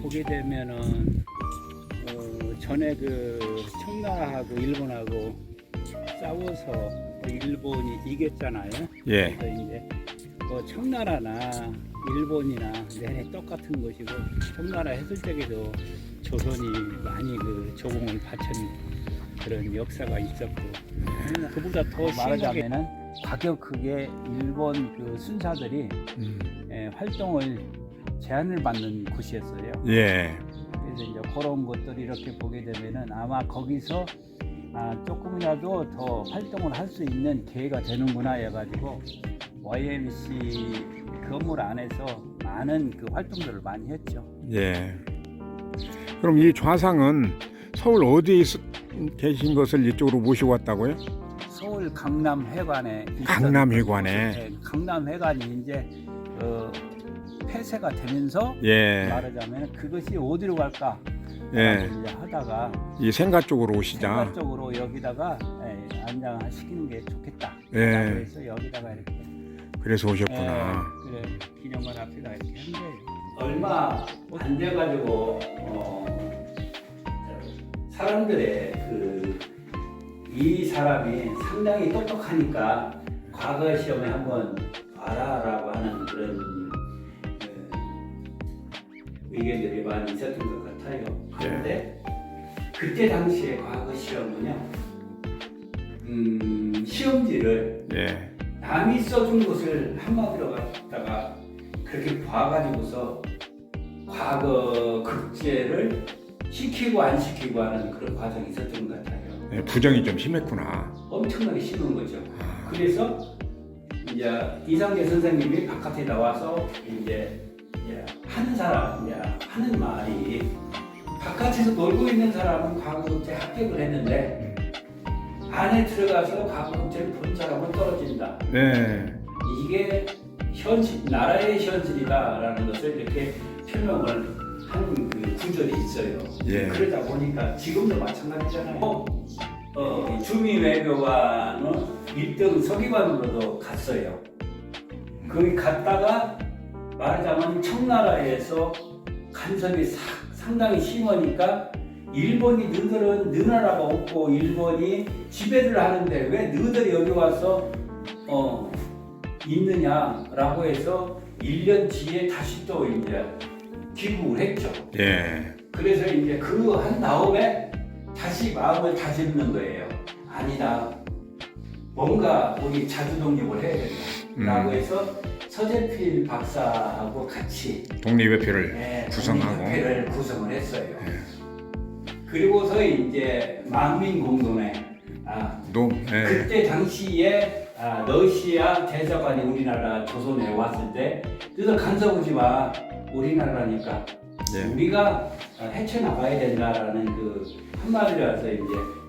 보게 되면은 전에 그 청나라하고 일본하고 싸워서 일본이 이겼잖아요. 예. 그래서 이제 청나라나 일본이나 내내 똑같은 것이고, 청나라 했을 적에도 조선이 많이 그 조공을 바친 그런 역사가 있었고, 그보다 더 말하자면은 과격하게 일본 그 순사들이 활동을 제한을 받는 곳이었어요. 예. 그래서 이제 그런 것들을 이렇게 보게 되면은 아마 거기서 조금이라도 더 활동을 할 수 있는 기회가 되는구나 해가지고 YMC 건물 안에서 많은 그 활동들을 많이 했죠. 예. 그럼 이 좌상은 서울 어디에 계신 것을 이쪽으로 모시고 왔다고요? 서울 강남회관에 강남회관에. 강남회관이 이제 폐쇄가 되면서 예. 말하자면 그것이 어디로 갈까 예. 이제 하다가 이 생가 쪽으로 오시자. 생각 쪽으로 여기다가 안장시키는 게 좋겠다. 예. 그래서 여기다가 이렇게 그래서 오셨구나. 그래 기념관 앞에다 이렇게 한 거예요. 얼마 안 돼가지고 사람들의 이 사람이 상당히 똑똑하니까 과거 시험에 한번 봐라라고 하는 그런 의견들이 많이 있었던 것 같아요. 그런데 그때 당시에 과거 시험은요, 시험지를 예. 남이 써준 것을 한마디로 갖다가 그렇게 봐가지고서 과거 극제를 시키고 안 시키고 하는 그런 과정이 있었던 것 같아요. 예, 부정이 좀 심했구나. 엄청나게 심한 거죠. 그래서 이제 이상재 선생님이 바깥에 나와서 이제 하는 사람, 이제 하는 말이, 바깥에서 놀고 있는 사람은 과거극제 합격을 했는데 안에 들어가서 과거극제를 본 사람은 떨어진다. 네. 이게 현실, 나라의 현실이다라는 것을 이렇게 표명을 하는 그 구절이 있어요. 예. 그러다 보니까 지금도 마찬가지잖아요. 주미외교관은 1등 서기관으로도 갔어요. 거기 갔다가 말하자면 청나라에서 간섭이 상당히 심하니까 일본이 너희 나라가 없고 일본이 지배를 하는데 왜 너희들이 여기 와서 있느냐라고 해서 1년 뒤에 다시 또 이제 귀국을 했죠. 예. 그래서 이제 그거 한 다음에 다시 마음을 다잡는 거예요. 아니다. 뭔가 우리 자주 독립을 해야 된다라고 해서 서재필 박사하고 같이 독립협회를 구성하고. 독립협회를 구성을 했어요. 그리고서 이제 만민공동회. 예. 그때 당시에 러시아 대사관이 우리나라 조선에 왔을 때 너희들 간섭 오지 마. 우리나라니까 우리가 헤쳐나가야 된다라는 그 한마디로 해서 이제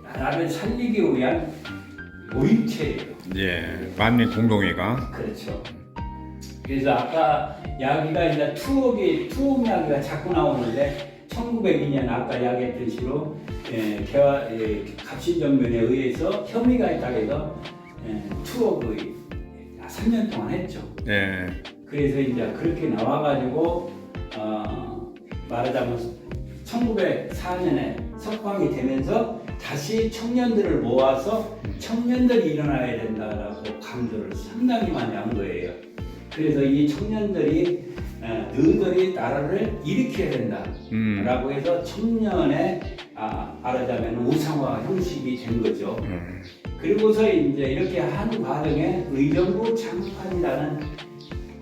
나라를 살리기 위한 모임체예요. 예. 만민공동회가. 그렇죠. 그래서 아까 이야기가 이제 투옥 이야기가 자꾸 나오는데 1902년 아까 이야기했던 시로 갑신정변에 의해서 혐의가 있다고 해서 투옥의 3년 동안 했죠. 예. 그래서 이제 그렇게 나와가지고 말하자면 1904년에 석방이 되면서 다시 청년들을 모아서 청년들이 일어나야 된다라고 강조를 상당히 많이 한 거예요. 그래서 이 청년들이 너희들이 나라를 일으켜야 된다라고 해서 청년의 말하자면 우상화 형식이 된 거죠. 그리고서 이제 이렇게 하는 과정에 의정부 장판이라는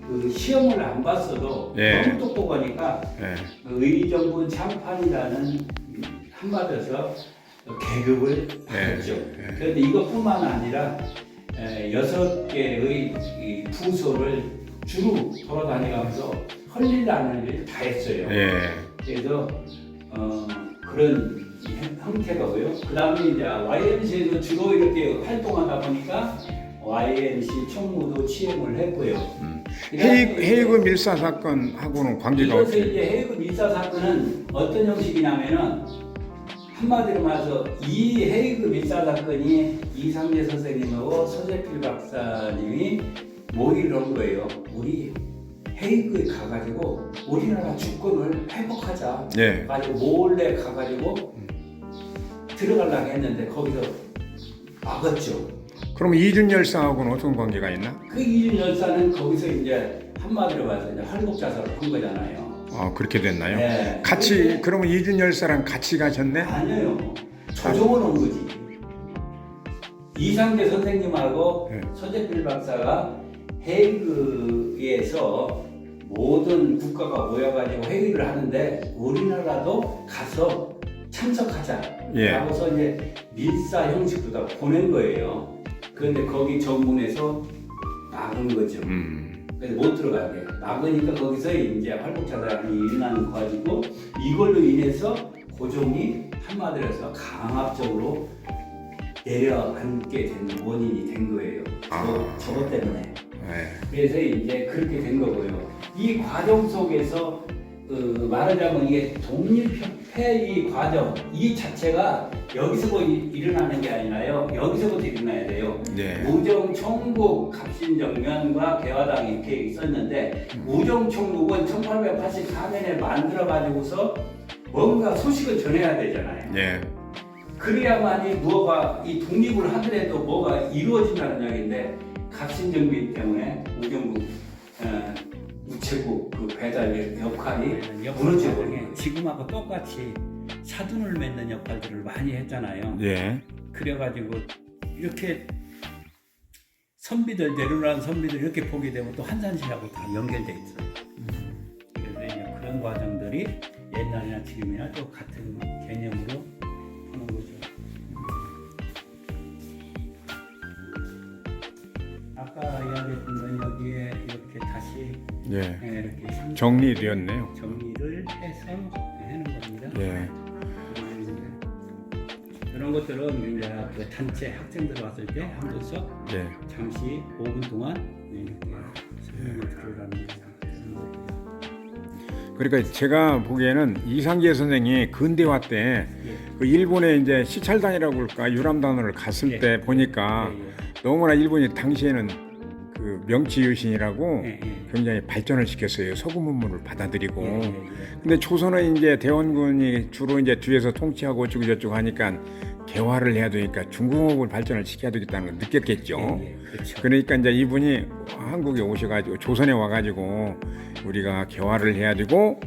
그 시험을 안 봤어도 너무 똑똑하니까 그 의정부 장판이라는 한마디로 계급을 받았죠. 그런데 이것뿐만 아니라 6개의 부서를 주로 돌아다니면서 헐릴 안 일 다 했어요. 그래서 그런 형태가고요. 그 다음에 이제 YMC에서 주로 이렇게 활동하다 보니까 YMC 총무도 취임을 했고요. 헤이그 밀사 사건하고는 관계가 이것을 없어요. 이제 헤이그 밀사 사건은 어떤 형식이냐면은 한마디로 말해서 이 헤이그 밀사 사건이 이상재 선생님하고 서재필 박사님이 모의를 한 거예요. 우리 헤이그에 가가지고 우리나라 주권을 회복하자. 예. 가지고 몰래 가가지고 들어가려고 했는데 거기서 막았죠. 그럼 이준 열사하고는 어떤 관계가 있나? 그 이준 열사는 거기서 이제 한마디로 봐서 이제 활복 자살을 한 거잖아요. 아 그렇게 됐나요? 네. 같이 그러면 이준 열사랑 같이 가셨네? 아니에요. 조종을 온 거지. 이상재 선생님하고 네. 서재필 박사가 헤이그에서 모든 국가가 모여가지고 회의를 하는데 우리나라도 가서 참석하자. 예. 라고서 이제 밀사 형식으로 다 보낸 거예요. 그런데 거기 정문에서 막은 거죠. 그래서 못 들어가게. 막으니까 거기서 이제 활복자살이 일어나는 거 가지고 이걸로 인해서 고종이 한마디로 해서 강압적으로 내려앉게 된 원인이 된 거예요. 저것 때문에. 네. 그래서 이제 그렇게 된 거고요. 이 과정 속에서 말하자면 이게 독립협회 이 과정 이 자체가 여기서부터 일어나는 게 아니라요. 여기서부터 일어나야 돼요. 네. 우정총국 갑신정면과 개화당이 이렇게 있었는데 우정총국은 1884년에 만들어 가지고서 뭔가 소식을 전해야 되잖아요. 네. 그래야만이 뭐가 이 독립을 하더라도 뭐가 이루어진다는 이야기인데 갑신정비 때문에 우정국 우체국 그 배달 역할이 무너져 버린 지금하고 똑같이 사돈을 맺는 역할들을 많이 했잖아요. 예. 그래가지고 이렇게 선비들 내려오는 선비들 이렇게 보게 되면 또 한산시하고 다 연결돼 있어요. 그래서 이제 그런 과정들이 옛날이나 지금이나 또 같은 개념으로 하는 거죠. 아까 이야기했던 건 여기에 이렇게 다시 예. 이렇게 정리되었네요. 정리를 해서 하는 겁니다. 예. 이런 것들은 이제 그 단체 학생들 왔을 때 한 번씩 예. 잠시 5분 동안 이렇게 설명을 들으라는 거예요. 그러니까 제가 보기에는 이상재 선생이 근대화 때 그 일본에 이제 시찰단이라고 할까 유람단을 갔을 예. 때 보니까 너무나 일본이 당시에는 그 명치유신이라고 굉장히 발전을 시켰어요. 서구 문물을 받아들이고. 근데 조선은 이제 대원군이 주로 이제 뒤에서 통치하고 어쩌고 저쩌고 하니까 개화를 해야 되니까 중국어를 발전을 시켜야 되겠다는 걸 느꼈겠죠. 그렇죠. 그러니까 이제 이분이 한국에 오셔가지고 조선에 와가지고 우리가 개화를 해야 되고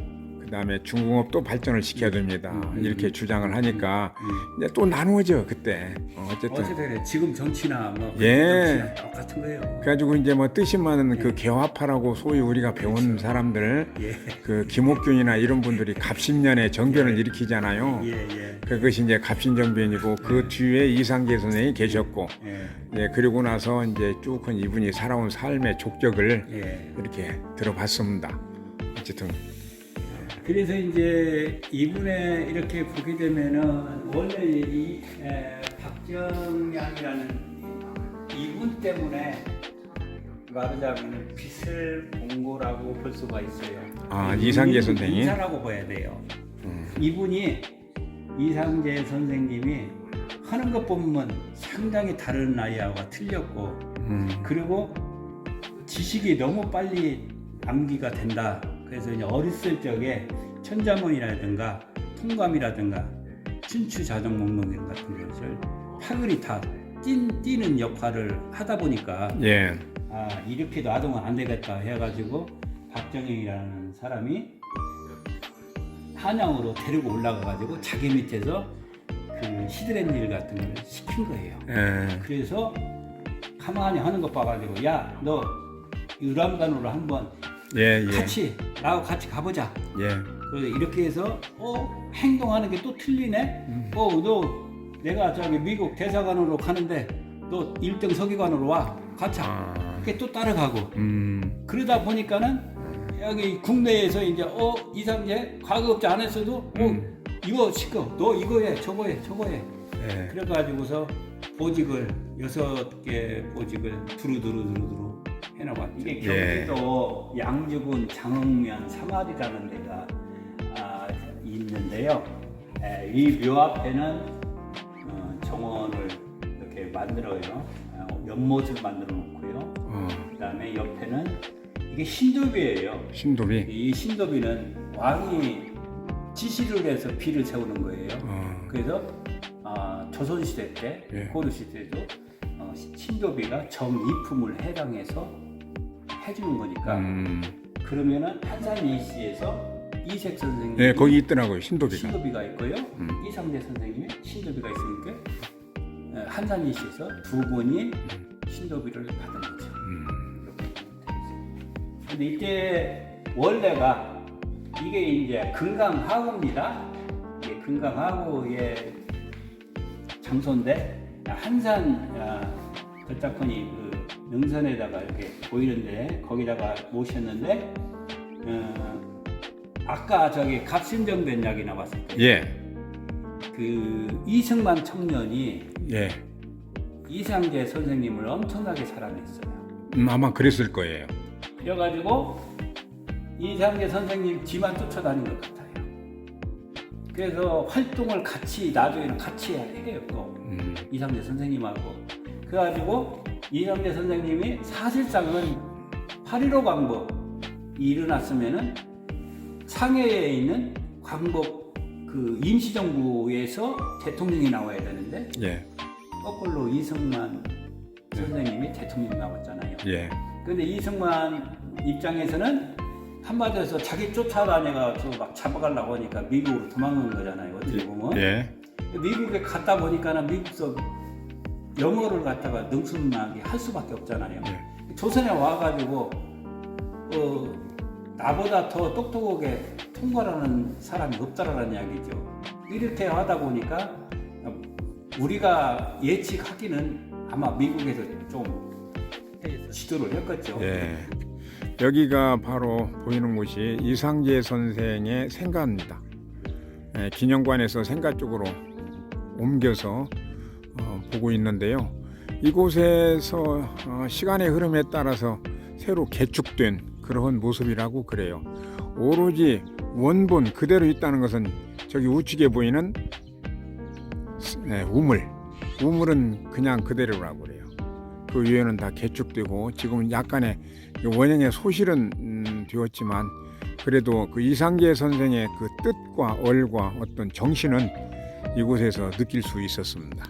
그 다음에 중공업도 발전을 시켜야 됩니다. 이렇게 주장을 하니까 이제 또 나누어져 그때. 어쨌든. 어쨌든 지금 정치나 뭐 예. 정치나 똑같은 거예요. 그래가지고 이제 뭐 뜻이 많은 그 개화파라고 소위 우리가 배운 사람들, 그 김옥균이나 이런 분들이 갑신년에 정변을 일으키잖아요. 그것이 이제 갑신정변이고 그 뒤에 이상재 선생이 계셨고, 예, 그리고 나서 이제 쭉 이분이 살아온 삶의 족적을 이렇게 들어봤습니다. 어쨌든. 그래서 이제 이분의 이렇게 보게 되면은 원래 이 박정양이라는 이분 때문에 말하자면 빛을 본 거라고 볼 수가 있어요. 아, 이상재 선생이? 인사라고 봐야 돼요. 이분이 이상재 선생님이 하는 것 보면 상당히 다른 아이하고 틀렸고 그리고 지식이 너무 빨리 암기가 된다. 그래서 이제 어렸을 적에 천자문이라든가 통감이라든가 춘추 자정 목록 같은 것을 파글이 다 띄는 역할을 하다 보니까 예. 아 이렇게 놔두면 안 되겠다 해가지고 박정영이라는 사람이 한양으로 데리고 올라가가지고 자기 밑에서 그 시드랜일 같은 걸 시킨 거예요. 예. 그래서 가만히 하는 것 봐가지고 야 너 유람단으로 한번 예. 같이 나하고 같이 가보자. 예. 그래서 이렇게 해서 행동하는 게 또 틀리네. 너 내가 저기 미국 대사관으로 가는데 너 1등 서기관으로 와. 가자. 그게 또 따라가고. 그러다 보니까는 여기 국내에서 이제 이상재 과거업자 안 했어도 이거 시켜. 너 이거 해. 저거 해. 예. 그래가지고서 보직을 6개 보직을 두루두루 해나가. 이게 경기도 양주군 장흥면 사마리라는 데가 있는데요. 이 묘 앞에는 정원을 이렇게 만들어요. 연못을 만들어 놓고요. 그다음에 옆에는 이게 신도비예요. 신도비. 이 신도비는 왕이 지시를 해서 비를 세우는 거예요. 그래서 조선시대 때, 예. 고려시대도 신도비가 정이품을 해당해서 해주는 거니까 그러면은 한산이시에서 이색 선생님이 네, 거기 있더라고요. 신도비가. 신도비가 있고요. 이상재 선생님이 신도비가 있으니까 한산이시에서 두 분이 신도비를 받은 거죠. 이렇게 보면 되겠어요. 근데 이때 원래가 이게 이제 금강하구입니다. 이게 금강하구의 장소인데 한산 저작권이 그 능선에다가 이렇게 보이는데 거기다가 모셨는데 아까 저기 갑신정변 이야기 나왔을 때 예. 그 이승만 청년이 예. 이상재 선생님을 엄청나게 사랑했어요. 아마 그랬을 거예요. 그래가지고 이상재 선생님 뒤만 쫓아다닌 것 같아요. 그래서 활동을 같이 나중에는 같이 해요 또 이상재 선생님하고. 그래가지고 이상재 선생님이 사실상은 8.15 광복이 일어났으면은 상해에 있는 광복 그 임시정부에서 대통령이 나와야 되는데 예. 거꾸로 이승만 선생님이 대통령 나왔잖아요. 예. 근데 이승만 입장에서는 한마디로 해서 자기 쫓아다녀가지고 막 잡아가려고 하니까 미국으로 도망간 거잖아요. 어떻게 보면. 예. 미국에 갔다 보니까는 미국서 영어를 갖다가 능숙하게 할 수밖에 없잖아요. 조선에 와가지고 나보다 더 똑똑하게 통과하는 사람이 없다라는 이야기죠. 이렇게 하다 보니까 우리가 예측하기는 아마 미국에서 좀 지도를 했겠죠. 예. 여기가 바로 보이는 곳이 이상재 선생의 생가입니다. 예, 기념관에서 생가 쪽으로 옮겨서 보고 있는데요. 이곳에서 시간의 흐름에 따라서 새로 개축된 그런 모습이라고 그래요. 오로지 원본 그대로 있다는 것은 저기 우측에 보이는 우물은 그냥 그대로라고 그래요. 그 위에는 다 개축되고 지금은 약간의 원형의 소실은 되었지만 그래도 그 이상재 선생의 그 뜻과 얼과 어떤 정신은 이곳에서 느낄 수 있었습니다.